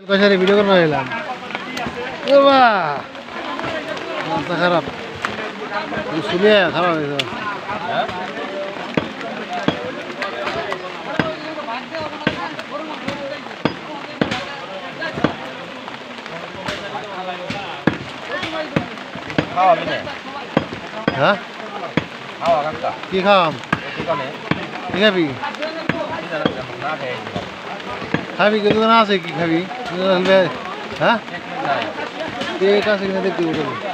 কয়সারে video করে এলাম ও বা মাথা খারাপ শুনে খারাপ হয়েছে হ্যাঁ কি খাম কি খাবি খাবি কি দোকান আছে কি খাবি হ্যাঁ কেক আছে কিনা দেখতে বলবো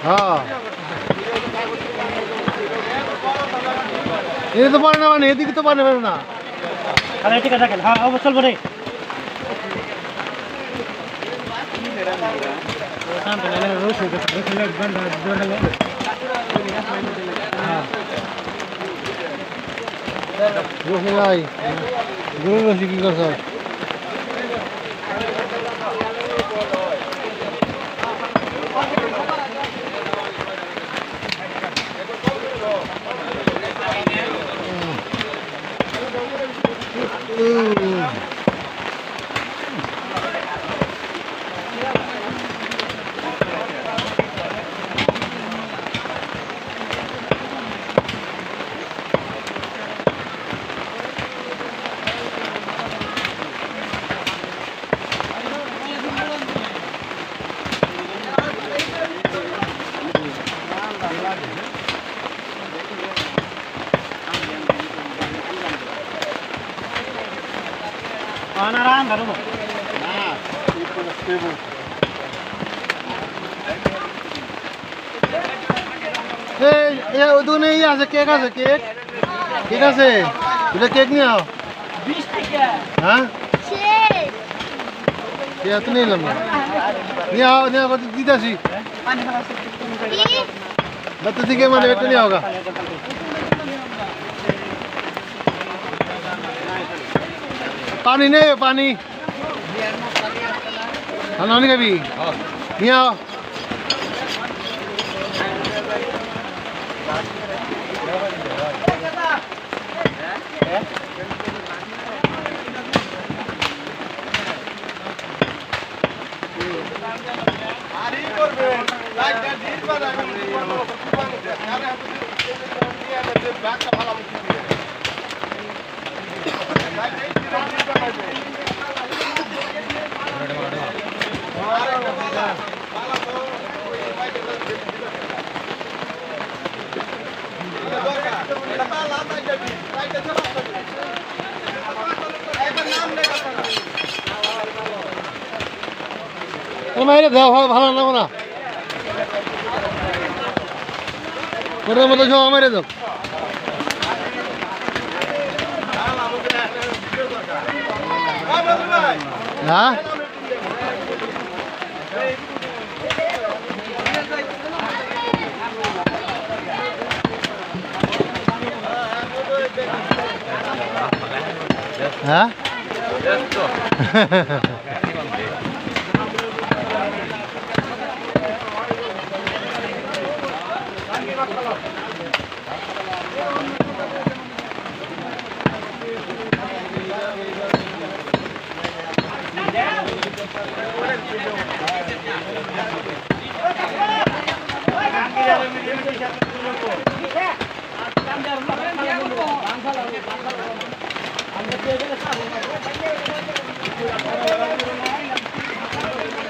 হ্যাঁ এদিকে তো পারে না মানে এদিকে তো পারে না আরে ঠিক আছে হ্যাঁ অবশ্যই বলে গরু রসি কি করছ আরাম ধরো না এই ওই দোকানে ইয়ে আছে কেক আছে কেক ঠিক আছে এটা কেক নিয়ে আও 20 টাকা হ্যাঁ কেক নিয়ে এলাম না নিয়ে আও কত দিতেছি বাচ্চা থেকে মানে একটা নিয়ে আওগা পানি নেই পানি নানি খাবি নিয়ে আও মাইরে দেওয়া ভালো লাগবো না ওটার মতো সব মাইরে দাও হ্যাঁ হ্যাঁ আমরা